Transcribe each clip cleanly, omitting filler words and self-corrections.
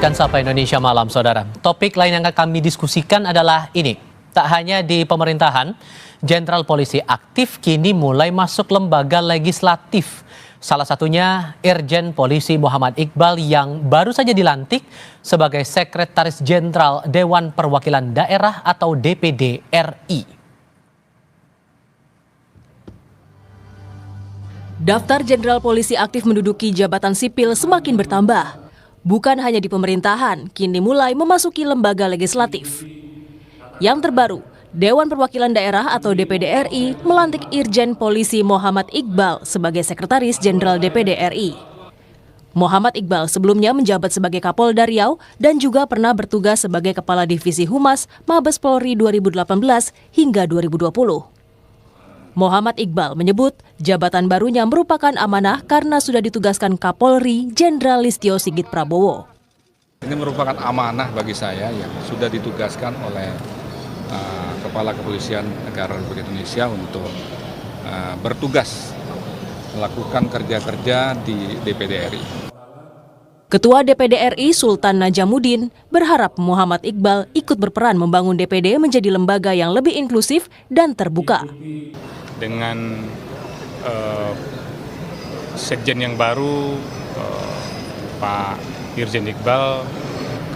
lanjutkan Sapa Indonesia Malam, Saudara. Topik lain yang akan kami diskusikan adalah ini. Tak hanya di pemerintahan, Jenderal Polisi aktif kini mulai masuk lembaga legislatif. Salah satunya Irjen Polisi Muhammad Iqbal yang baru saja dilantik sebagai Sekretaris Jenderal Dewan Perwakilan Daerah atau DPD RI. Daftar Jenderal Polisi aktif menduduki jabatan sipil semakin bertambah. Bukan hanya di pemerintahan, kini mulai memasuki lembaga legislatif. Yang terbaru, Dewan Perwakilan Daerah atau DPD RI melantik Irjen Polisi Muhammad Iqbal sebagai Sekretaris Jenderal DPD RI. Muhammad Iqbal sebelumnya menjabat sebagai Kapolda Riau dan juga pernah bertugas sebagai Kepala Divisi Humas Mabes Polri 2018 hingga 2020. Muhammad Iqbal menyebut jabatan barunya merupakan amanah karena sudah ditugaskan Kapolri Jenderal Listio Sigit Prabowo. Ini merupakan amanah bagi saya yang sudah ditugaskan oleh Kepala Kepolisian Negara Republik Indonesia untuk bertugas melakukan kerja-kerja di DPD RI. Ketua DPD RI Sultan Najamuddin berharap Muhammad Iqbal ikut berperan membangun DPD menjadi lembaga yang lebih inklusif dan terbuka. Dengan Sekjen yang baru, Pak Irjen Iqbal,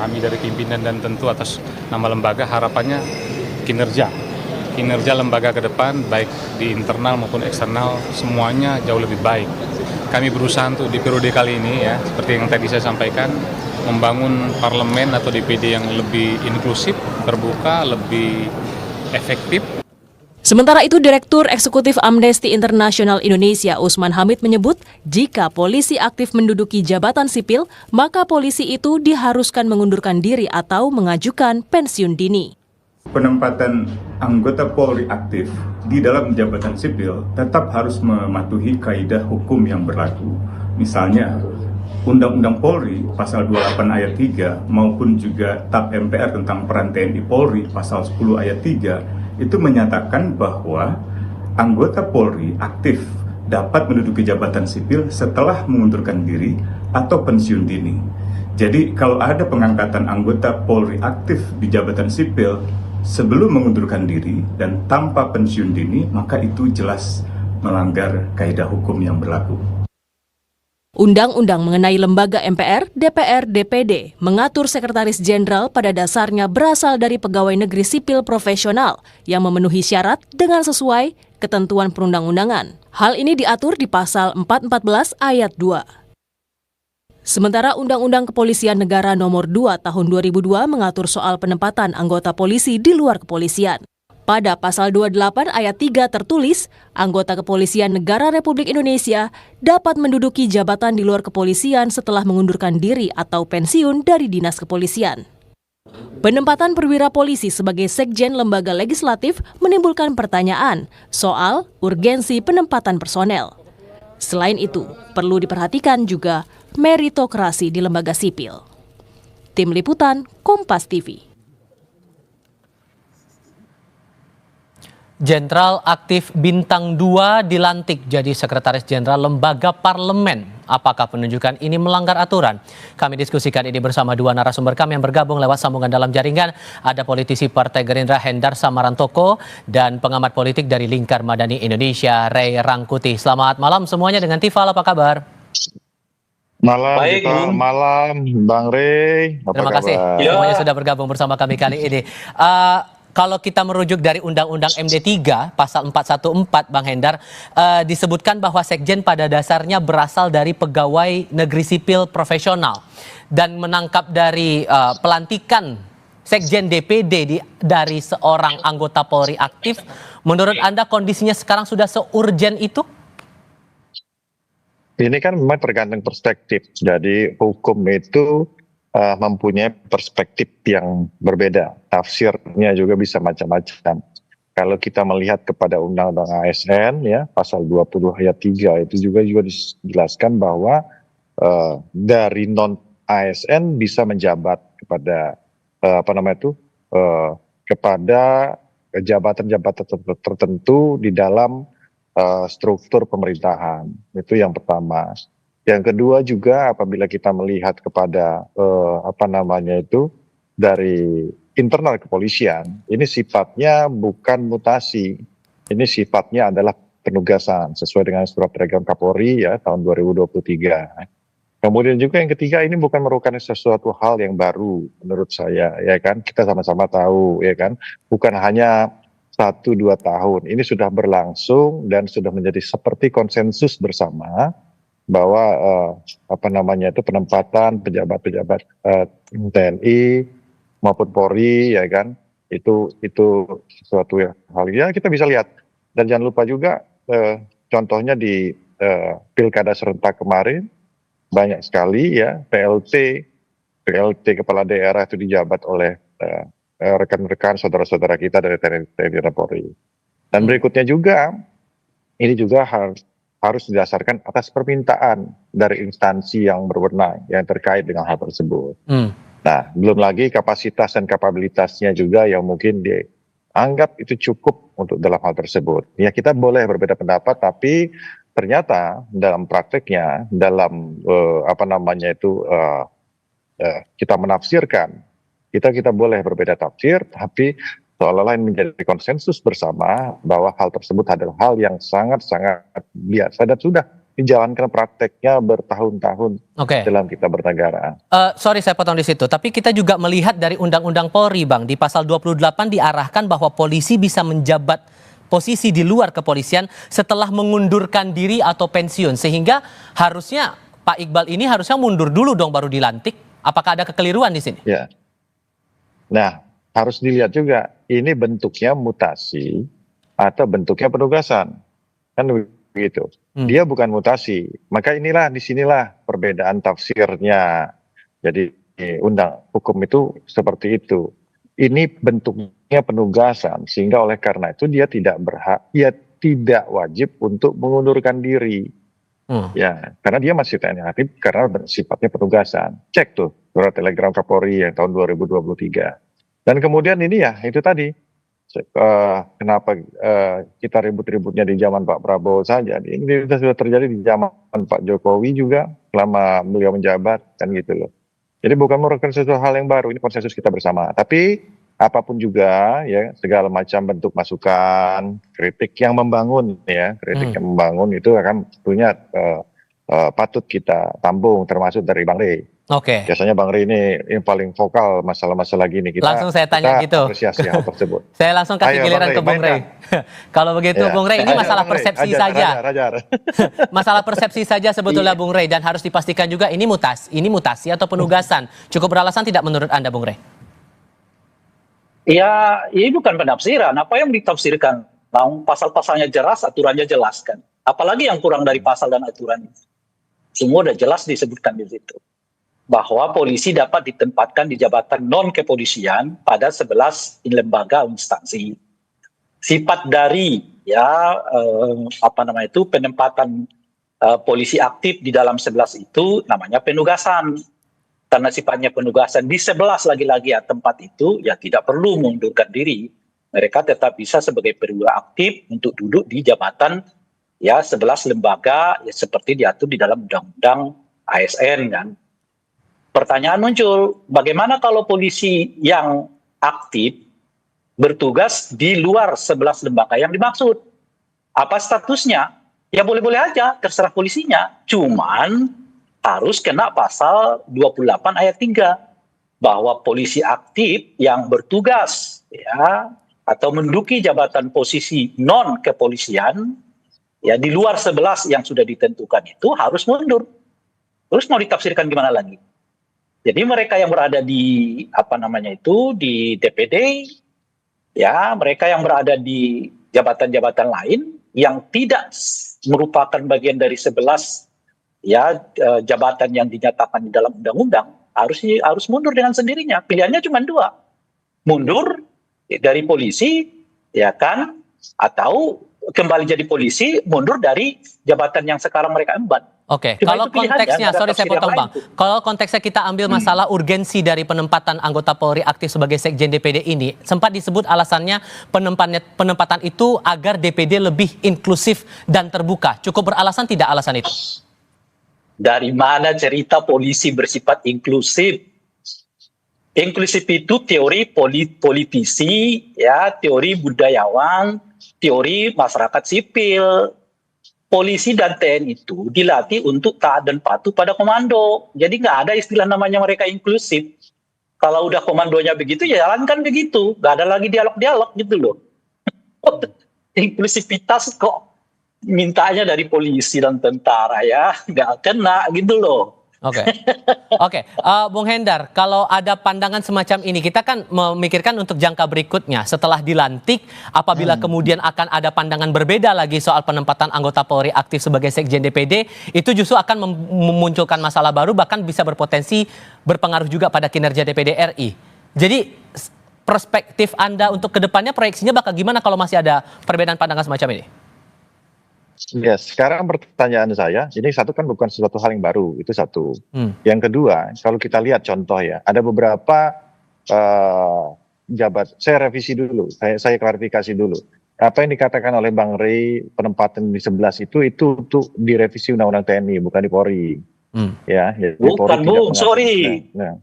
kami dari pimpinan dan tentu atas nama lembaga harapannya kinerja lembaga ke depan baik di internal maupun eksternal semuanya jauh lebih baik. Kami berusaha untuk di periode kali ini ya, seperti yang tadi saya sampaikan, membangun parlemen atau DPD yang lebih inklusif, terbuka, lebih efektif. Sementara itu, Direktur Eksekutif Amnesty International Indonesia Usman Hamid menyebut jika polisi aktif menduduki jabatan sipil, maka polisi itu diharuskan mengundurkan diri atau mengajukan pensiun dini. Penempatan anggota Polri aktif di dalam jabatan sipil tetap harus mematuhi kaidah hukum yang berlaku. Misalnya, Undang-Undang Polri pasal 28 ayat 3 maupun juga TAP MPR tentang peran TNI Polri pasal 10 ayat 3 itu menyatakan bahwa anggota Polri aktif dapat menduduki jabatan sipil setelah mengundurkan diri atau pensiun dini. Jadi kalau ada pengangkatan anggota Polri aktif di jabatan sipil sebelum mengundurkan diri dan tanpa pensiun dini, maka itu jelas melanggar kaidah hukum yang berlaku. Undang-undang mengenai lembaga MPR, DPR, DPD mengatur sekretaris jenderal pada dasarnya berasal dari pegawai negeri sipil profesional yang memenuhi syarat dengan sesuai ketentuan perundang-undangan. Hal ini diatur di pasal 414 ayat 2. Sementara Undang-Undang Kepolisian Negara Nomor 2 Tahun 2002 mengatur soal penempatan anggota polisi di luar kepolisian. Pada pasal 28 ayat 3 tertulis, anggota Kepolisian Negara Republik Indonesia dapat menduduki jabatan di luar kepolisian setelah mengundurkan diri atau pensiun dari dinas kepolisian. Penempatan perwira polisi sebagai sekjen lembaga legislatif menimbulkan pertanyaan soal urgensi penempatan personel. Selain itu, perlu diperhatikan juga meritokrasi di lembaga sipil. Tim Liputan, Kompas TV. Jenderal aktif bintang 2 dilantik jadi Sekretaris Jenderal Lembaga Parlemen. Apakah penunjukan ini melanggar aturan? Kami diskusikan ini bersama dua narasumber kami yang bergabung lewat sambungan dalam jaringan. Ada politisi Partai Gerindra Hendar Samarantoko dan pengamat politik dari Lingkar Madani Indonesia Ray Rangkuti. Selamat malam semuanya, dengan Tifal apa kabar? Malam, baik, malam Bang Ray. Terima kasih semuanya sudah bergabung bersama kami kali ini. Kalau kita merujuk dari Undang-Undang MD3 pasal 414 Bang Hendar, disebutkan bahwa sekjen pada dasarnya berasal dari pegawai negeri sipil profesional dan menangkap dari pelantikan sekjen DPD dari seorang anggota Polri aktif. Menurut Anda kondisinya sekarang sudah seurgen itu? Ini kan memang tergantung perspektif. Jadi hukum itu mempunyai perspektif yang berbeda. Tafsirnya juga bisa macam-macam. Kalau kita melihat kepada Undang-Undang ASN ya, pasal 20 ayat 3 itu juga dijelaskan bahwa dari non ASN bisa menjabat kepada kepada jabatan-jabatan tertentu di dalam struktur pemerintahan. Itu yang pertama. Yang kedua juga apabila kita melihat kepada dari internal kepolisian, ini sifatnya bukan mutasi, ini sifatnya adalah penugasan sesuai dengan surat telegram Kapolri ya tahun 2023. Kemudian juga yang ketiga, ini bukan merupakan sesuatu hal yang baru menurut saya, ya kan? Kita sama-sama tahu, ya kan? Bukan hanya 1-2 tahun, ini sudah berlangsung dan sudah menjadi seperti konsensus bersama bahwa penempatan pejabat-pejabat TNI maupun Polri, ya kan? Itu sesuatu hal ya kita bisa lihat. Dan jangan lupa juga contohnya di pilkada serentak kemarin, banyak sekali ya PLT kepala daerah itu dijabat oleh rekan-rekan saudara-saudara kita dari TNI dan Polri. Dan berikutnya juga ini juga harus didasarkan atas permintaan dari instansi yang berwenang yang terkait dengan hal tersebut. Nah, belum lagi kapasitas dan kapabilitasnya juga yang mungkin dianggap itu cukup untuk dalam hal tersebut. Ya kita boleh berbeda pendapat, tapi ternyata dalam prakteknya, dalam kita menafsirkan, kita boleh berbeda tafsir, tapi seolah-olah ini menjadi konsensus bersama bahwa hal tersebut adalah hal yang sangat-sangat biasa dan sudah dijalankan prakteknya bertahun-tahun dalam kita bernegara. Sorry saya potong di situ, tapi kita juga melihat dari Undang-Undang Polri, Bang, di pasal 28 diarahkan bahwa polisi bisa menjabat posisi di luar kepolisian setelah mengundurkan diri atau pensiun, sehingga harusnya Pak Iqbal ini harusnya mundur dulu dong baru dilantik. Apakah ada kekeliruan di sini? Ya. Nah, harus dilihat juga ini bentuknya mutasi atau bentuknya penugasan, kan begitu. Dia bukan mutasi, maka disinilah perbedaan tafsirnya. Jadi hukum itu seperti itu. Ini bentuknya penugasan, sehingga oleh karena itu dia tidak tidak wajib untuk mengundurkan diri. Ya, karena dia masih TNI aktif karena sifatnya penugasan. Cek tuh surat telegram Kapolri yang tahun 2023. Dan kemudian ini ya itu tadi, kenapa kita ribut-ributnya di zaman Pak Prabowo saja. Ini sudah terjadi di zaman Pak Jokowi juga selama beliau menjabat, kan gitu loh. Jadi bukan merupakan sesuatu hal yang baru, ini konsensus kita bersama. Tapi apapun juga ya, segala macam bentuk masukan, kritik yang membangun ya, yang membangun itu akan tentunya patut kita tampung, termasuk dari Bang Rey. Biasanya Bang Rey ini yang paling vokal masalah-masalah gini. Langsung saya tanya gitu. Apresiasi hal tersebut. Saya langsung kasih giliran ke Bung Rey. Kalau begitu Bung Rey, ini masalah persepsi saja. Masalah persepsi saja sebetulnya Bung Rey, dan harus dipastikan juga ini mutasi atau penugasan. Cukup beralasan tidak menurut Anda Bung Rey? Ya, ini bukan penafsiran. Apa yang ditafsirkan? Pasal-pasalnya jelas, aturannya jelas kan. Apalagi yang kurang dari pasal dan aturan. Semua udah jelas disebutkan di situ. Bahwa polisi dapat ditempatkan di jabatan non-kepolisian pada 11 lembaga instansi. Sifat dari penempatan polisi aktif di dalam 11 itu namanya penugasan. Karena sifatnya penugasan di 11 lagi-lagi ya tempat itu ya tidak perlu mengundurkan diri. Mereka tetap bisa sebagai perwira aktif untuk duduk di jabatan ya 11 lembaga ya seperti diatur di dalam undang-undang ASN kan. Pertanyaan muncul, bagaimana kalau polisi yang aktif bertugas di luar 11 lembaga yang dimaksud? Apa statusnya? Ya boleh-boleh aja, terserah polisinya. Cuman harus kena pasal 28 ayat 3. Bahwa polisi aktif yang bertugas ya atau menduduki jabatan posisi non kepolisian ya di luar 11 yang sudah ditentukan itu harus mundur. Terus mau ditafsirkan gimana lagi? Jadi mereka yang berada di di DPD ya, mereka yang berada di jabatan-jabatan lain yang tidak merupakan bagian dari 11 ya jabatan yang dinyatakan di dalam undang-undang harus mundur dengan sendirinya. Pilihannya cuma 2. Mundur dari polisi ya kan, atau kembali jadi polisi, mundur dari jabatan yang sekarang mereka emban. Kalau konteksnya, sorry saya potong Bang. Kalau konteksnya kita ambil masalah urgensi dari penempatan anggota Polri aktif sebagai Sekjen DPD ini, sempat disebut alasannya penempatan itu agar DPD lebih inklusif dan terbuka. Cukup beralasan tidak alasan itu? Dari mana cerita polisi bersifat inklusif? Inklusif itu teori politisi, ya, teori budayawan, teori masyarakat sipil. Polisi dan TNI itu dilatih untuk taat dan patuh pada komando. Jadi nggak ada istilah namanya mereka inklusif. Kalau udah komandonya begitu, ya jalankan begitu. Nggak ada lagi dialog-dialog gitu loh. Inklusivitas kok mintanya dari polisi dan tentara, ya nggak kena gitu loh. Oke, oke, Bung Hendar, kalau ada pandangan semacam ini, kita kan memikirkan untuk jangka berikutnya. Setelah dilantik, apabila kemudian akan ada pandangan berbeda lagi soal penempatan anggota Polri aktif sebagai Sekjen DPD, itu justru akan memunculkan masalah baru, bahkan bisa berpotensi berpengaruh juga pada kinerja DPD RI. Jadi, perspektif Anda untuk kedepannya, proyeksinya bakal gimana kalau masih ada perbedaan pandangan semacam ini? Ya, sekarang pertanyaan saya, ini satu kan bukan sesuatu hal yang baru, itu satu. Yang kedua, kalau kita lihat contoh ya, ada beberapa saya revisi dulu, saya klarifikasi dulu. Apa yang dikatakan oleh Bang Rey, penempatan di 11 itu untuk direvisi Undang-Undang TNI, bukan di Polri. Ya, jadi Bukan, Polri sorry.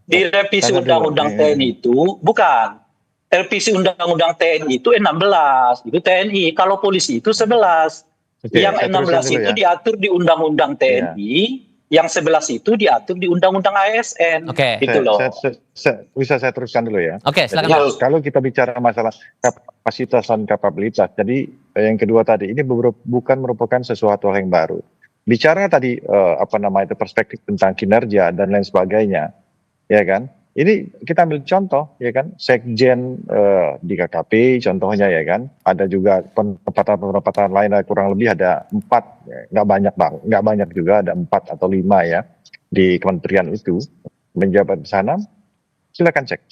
Direvisi Undang-Undang TNI itu, bukan. Revisi Undang-Undang TNI itu 16, itu TNI. Kalau polisi itu 11. Yang 16 itu diatur di Undang-Undang TNI, yang 11 itu diatur di Undang-Undang ASN. Oke. Gitu loh. Bisa saya teruskan dulu ya. Oke, silakan. Kalau kita bicara masalah kapasitas dan kapabilitas, jadi yang kedua tadi ini bukan merupakan sesuatu hal yang baru. Bicara tadi perspektif tentang kinerja dan lain sebagainya, ya kan? Ini kita ambil contoh, ya kan, Sekjen di KKP contohnya, ya kan, ada juga penempatan lain kurang lebih ada 4, ya, nggak banyak juga, ada 4 atau 5 ya di kementerian itu menjabat di sana. Silakan cek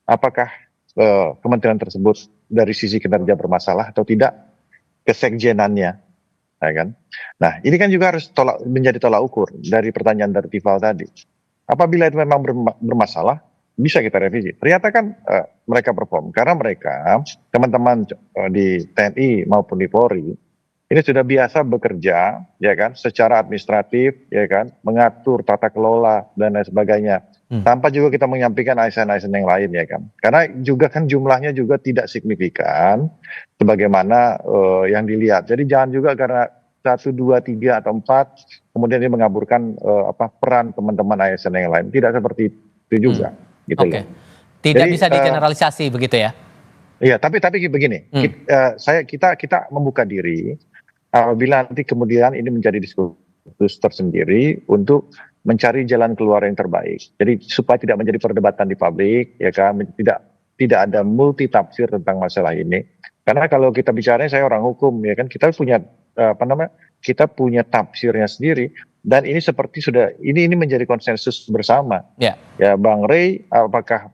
apakah kementerian tersebut dari sisi kinerja bermasalah atau tidak, kesekjenannya, ya kan. Nah ini kan juga harus menjadi tolak ukur dari pertanyaan dari Tifal tadi. Apabila itu memang bermasalah, bisa kita revisi. Ternyata kan mereka perform karena mereka teman-teman di TNI maupun di Polri ini sudah biasa bekerja, ya kan, secara administratif, ya kan, mengatur tata kelola dan lain sebagainya, tanpa juga kita menyampaikan ASN-ASN yang lain, ya kan. Karena juga kan jumlahnya juga tidak signifikan sebagaimana yang dilihat. Jadi jangan juga karena 1, 2, 3 atau 4 kemudian dia mengaburkan peran teman-teman ASN yang lain. Tidak seperti itu juga. Gitu. Oke. Tidak bisa digeneralisasi begitu ya? Iya, tapi begini, kita membuka diri apabila nanti kemudian ini menjadi diskursus tersendiri untuk mencari jalan keluar yang terbaik. Jadi supaya tidak menjadi perdebatan di publik, ya kan, tidak ada multi tafsir tentang masalah ini. Karena kalau kita bicara, saya orang hukum, ya kan, kita punya kita punya tafsirnya sendiri. Dan ini seperti ini menjadi konsensus bersama. Ya, Bang Rey, apakah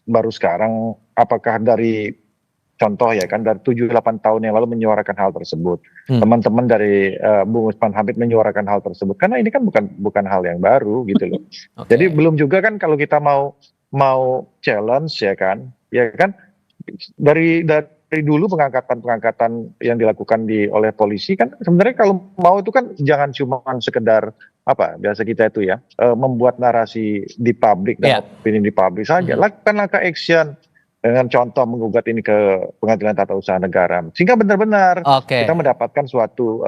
baru sekarang, apakah dari contoh, ya kan, dari 7-8 tahun yang lalu menyuarakan hal tersebut. Teman-teman dari Bung Usman Hamid menyuarakan hal tersebut. Karena ini kan bukan hal yang baru gitu loh. Jadi belum juga kan kalau kita mau challenge, ya kan dari dulu pengangkatan yang dilakukan oleh polisi kan sebenarnya kalau mau itu kan jangan cuma sekedar biasa kita itu ya membuat narasi di publik dan opini di publik saja. Lakukan langkah action dengan contoh menggugat ini ke Pengadilan Tata Usaha Negara sehingga benar-benar kita mendapatkan suatu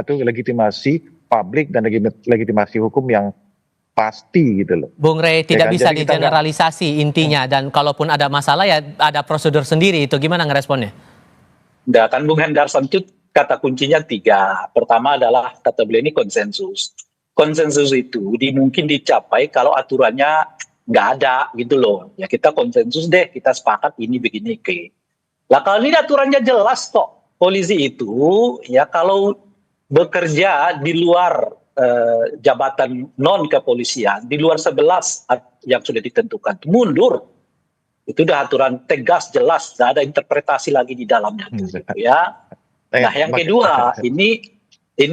legitimasi publik dan legitimasi hukum yang pasti gitu loh. Bung Rey, tidak bisa digeneralisasi intinya, dan kalaupun ada masalah ya ada prosedur sendiri, itu gimana ngeresponnya? Nah, kan Bung Hendarson itu kata kuncinya 3. Pertama adalah kata beliau ini konsensus. Konsensus itu mungkin dicapai kalau aturannya nggak ada gitu loh. Ya kita konsensus deh, kita sepakat ini begini ke. Lah kalau ini aturannya jelas kok, polisi itu ya kalau bekerja di luar jabatan non kepolisian di luar 11 yang sudah ditentukan mundur, itu udah aturan tegas jelas, tidak ada interpretasi lagi di dalamnya gitu ya. Nah yang kedua ini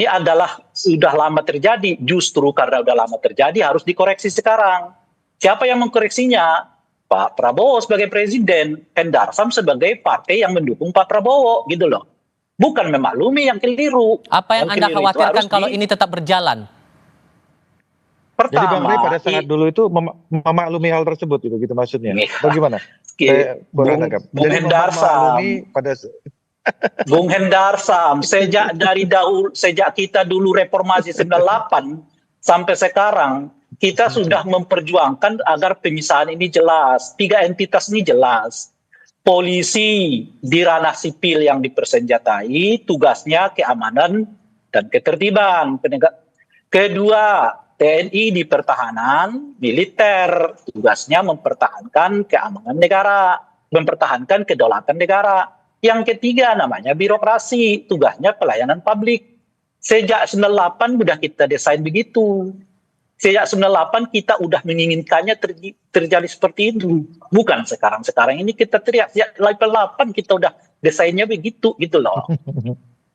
adalah sudah lama terjadi, justru karena udah lama terjadi harus dikoreksi sekarang. Siapa yang mengkoreksinya? Pak Prabowo sebagai presiden, Hendarsam sebagai partai yang mendukung Pak Prabowo gitu loh. Bukan memaklumi yang keliru. Apa yang Anda khawatirkan kalau ini tetap berjalan? Jadi Bang Rey Pertama, pada saat dulu itu memaklumi hal tersebut gitu maksudnya. Iya. Bagaimana? Saya kurang nangkap. Bung Jadi Hendar memaklumi Sam, pada Bung Hendar Sam, sejak kita dulu reformasi 98 sampai sekarang, kita sudah memperjuangkan agar pemisahan ini jelas, 3 entitas ini jelas. Polisi di ranah sipil yang dipersenjatai, tugasnya keamanan dan ketertiban. Kedua, TNI di pertahanan militer, tugasnya mempertahankan keamanan negara, mempertahankan kedaulatan negara. Yang ketiga namanya birokrasi, tugasnya pelayanan publik. Sejak 98 sudah kita desain begitu. Sejak 98 kita udah menginginkannya terjadi seperti itu. Bukan sekarang ini kita teriak. Sejak 98 kita udah desainnya begitu gitu loh.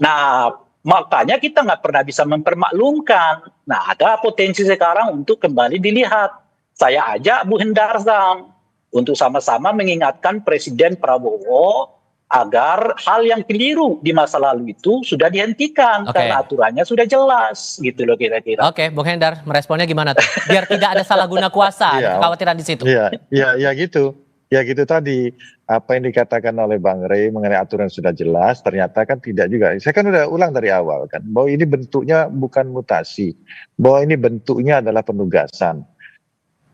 Nah, makanya kita nggak pernah bisa mempermaklumkan. Nah, ada potensi sekarang untuk kembali dilihat. Saya ajak Bu Hendar Sam untuk sama-sama mengingatkan Presiden Prabowo agar hal yang keliru di masa lalu itu sudah dihentikan karena aturannya sudah jelas gitu loh kira-kira. Oke, Bung Hendar, meresponnya gimana tuh? Biar tidak ada salah guna kuasa, ada kekhawatiran di situ. Iya gitu. Ya gitu tadi, apa yang dikatakan oleh Bang Rey mengenai aturan sudah jelas, ternyata kan tidak juga. Saya kan udah ulang dari awal kan, bahwa ini bentuknya bukan mutasi, bahwa ini bentuknya adalah penugasan.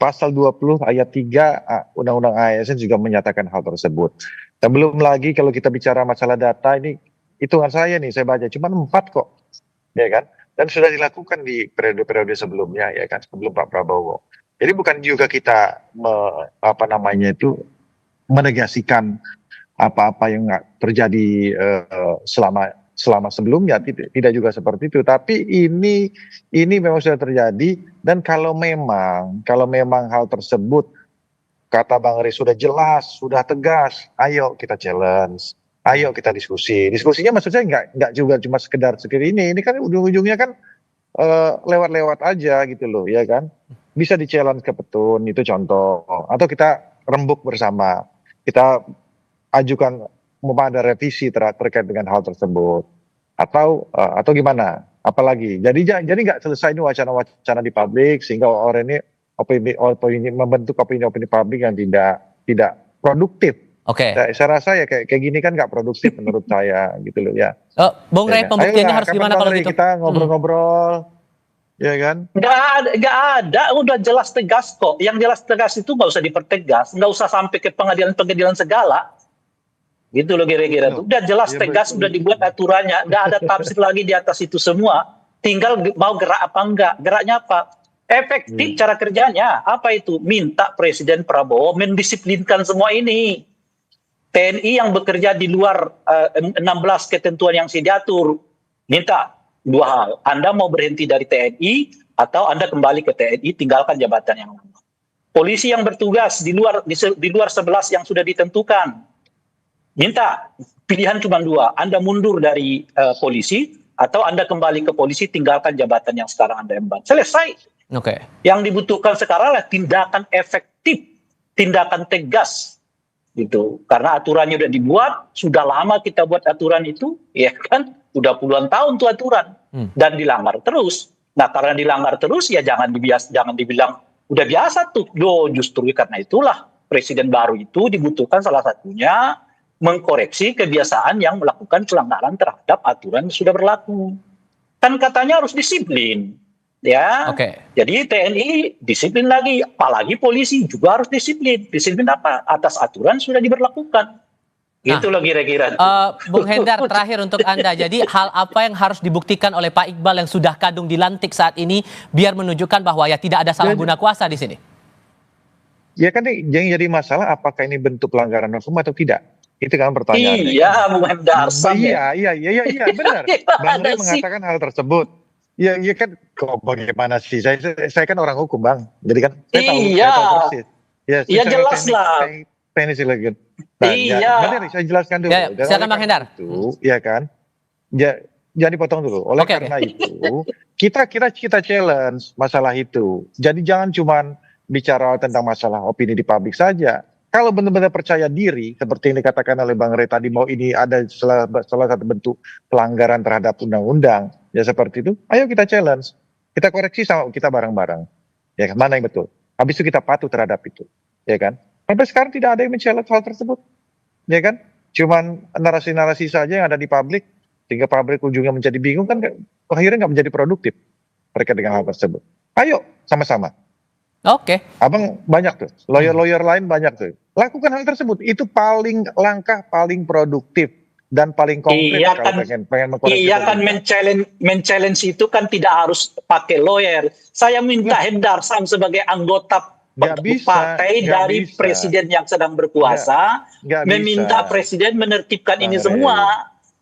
Pasal 20 ayat 3 Undang-Undang ASN juga menyatakan hal tersebut. Dan belum lagi kalau kita bicara masalah data ini, hitungan saya nih, saya baca, cuma 4 kok, ya kan? Dan sudah dilakukan di periode-periode sebelumnya, ya kan, sebelum Pak Prabowo. Jadi bukan juga kita menegasikan apa-apa yang terjadi selama sebelumnya, tidak juga seperti itu. Tapi ini memang sudah terjadi, dan kalau memang hal tersebut kata Bang Rey sudah jelas, sudah tegas, ayo kita challenge, ayo kita diskusi. Diskusinya maksud saya nggak juga cuma sekedar ini kan ujung-ujungnya kan lewat-lewat aja gitu loh, ya kan. Bisa di challenge ke petun, itu contoh. Atau kita rembuk bersama, kita ajukan mau ada revisi terkait dengan hal tersebut. Atau gimana? Apalagi. Jadi nggak selesai ini wacana-wacana di publik sehingga orang ini membentuk opini publik yang tidak produktif. Oke. Saya rasa ya kayak gini kan nggak produktif menurut saya gitu loh ya. Bung Rey, pembuktiannya harus gimana kalau gitu? Kita ngobrol-ngobrol, ya kan? Nggak ada, udah jelas tegas kok. Yang jelas tegas itu nggak usah dipertegas, nggak usah sampai ke pengadilan segala. Gitu loh kira-kira. Udah jelas tegas, udah dibuat aturannya, nggak ada tafsir lagi di atas itu semua. Tinggal mau gerak apa enggak, geraknya apa? Efektif cara kerjanya, apa itu? Minta Presiden Prabowo mendisiplinkan semua ini. TNI yang bekerja di luar 16 ketentuan yang sudah diatur, minta 2 hal. Anda mau berhenti dari TNI atau Anda kembali ke TNI, tinggalkan jabatan yang lama. Polisi yang bertugas di luar 11 yang sudah ditentukan, minta pilihan cuma 2. Anda mundur dari polisi atau Anda kembali ke polisi, tinggalkan jabatan yang sekarang Anda emban. Selesai. Yang dibutuhkan sekarang adalah tindakan efektif, tindakan tegas. Gitu. Karena aturannya udah dibuat, sudah lama kita buat aturan itu, ya kan? Udah puluhan tahun tuh aturan. Dan dilanggar terus. Nah, karena dilanggar terus ya jangan dibilang udah biasa tuh. Justru karena itulah presiden baru itu dibutuhkan salah satunya mengkoreksi kebiasaan yang melakukan pelanggaran terhadap aturan yang sudah berlaku. Kan katanya harus disiplin. Ya, jadi TNI disiplin lagi, apalagi polisi juga harus disiplin. Disiplin apa? Atas aturan sudah diberlakukan. Gitu loh kira-kira. Bung Hendar, terakhir untuk Anda. Jadi hal apa yang harus dibuktikan oleh Pak Iqbal yang sudah kadung dilantik saat ini biar menunjukkan bahwa ya tidak ada salah guna kuasa di sini? Ya kan yang jadi masalah apakah ini bentuk pelanggaran hukum atau tidak? Itu kan pertanyaannya. Iya, Bung Hendar. Iya, benar. Bang Rey mengatakan hal tersebut. Ya kan, kok bagaimana sih? Saya kan orang hukum, Bang. Jadi kan saya tahu persis. Ya jelas lah. Teknis lagi. Benar, saya jelaskan dulu. Silakan Bang Hendar. Itu, ya kan. Jangan dipotong dulu. Oleh karena itu, kita challenge masalah itu. Jadi jangan cuma bicara tentang masalah opini di publik saja. Kalau benar-benar percaya diri, seperti yang dikatakan oleh Bang Rey tadi, mau ini ada salah satu bentuk pelanggaran terhadap undang-undang, ya seperti itu, ayo kita challenge, kita koreksi sama kita bareng-bareng. Ya kan? Mana yang betul? Habis itu kita patuh terhadap itu, ya kan? Sampai sekarang tidak ada yang men-challenge hal tersebut, ya kan? Cuman narasi-narasi saja yang ada di publik, sehingga publik ujungnya menjadi bingung kan, akhirnya nggak menjadi produktif terkait dengan hal tersebut. Ayo sama-sama. Oke. Abang banyak tuh, lawyer-lawyer lain banyak tuh. Lakukan hal tersebut, itu paling langkah, paling produktif dan paling konkret Iya kalau kan, pengen mengkoreksi. iya kan men-challenge itu kan tidak harus pakai lawyer. Saya minta Hendar Sam sebagai anggota Nggak bisa, partai nggak dari bisa. presiden yang sedang berkuasa, Nggak meminta bisa. presiden menertibkan Bang ini Rey. semua.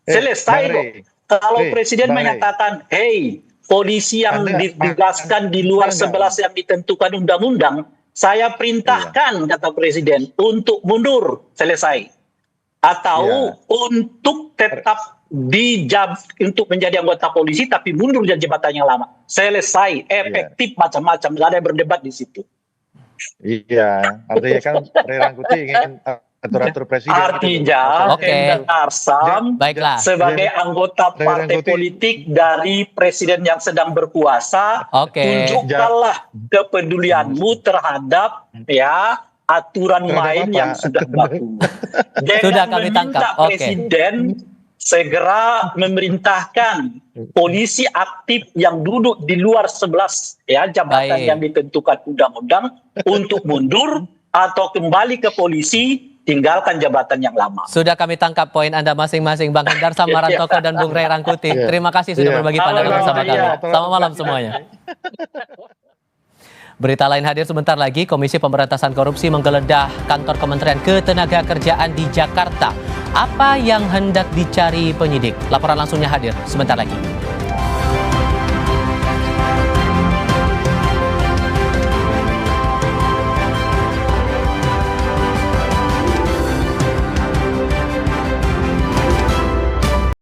Selesai Bang kok. Rey. Kalau Rey, presiden Bang Rey. menyatakan, hey, polisi yang Anda- ditugaskan di luar Anda- 11 yang ditentukan undang-undang, saya perintahkan, kata presiden, untuk mundur. Selesai. Atau Iya. untuk tetap untuk menjadi anggota polisi tapi mundur dari jabatan yang lama. Selesai, efektif, macam-macam, nggak ada yang berdebat di situ. Iya, artinya kan Ray Rangkuti ingin atur-atur presiden. Artinya, Oke. Hendar Sam Baiklah. sebagai anggota Ray partai Rangkuti. politik dari presiden yang sedang berkuasa, Oke. tunjukkanlah kepedulianmu terhadap ya aturan Terhadap main apa? yang sudah baku. Dengan Sudah kami meminta tangkap. Oke. presiden segera memerintahkan polisi aktif yang duduk di luar 11 ya jabatan Baik. yang ditentukan undang-undang untuk mundur atau kembali ke polisi, tinggalkan jabatan yang lama. Sudah kami tangkap poin Anda masing-masing, Bang Hendar Sam Marantoko dan Bung Ray Rangkuti. Iya. Terima kasih sudah Iya. berbagi pandangan Halo, bersama iya. kami. Selamat malam semuanya. Berita lain hadir sebentar lagi. Komisi Pemberantasan Korupsi menggeledah kantor Kementerian Ketenagakerjaan di Jakarta. Apa yang hendak dicari penyidik? Laporan langsungnya hadir sebentar lagi.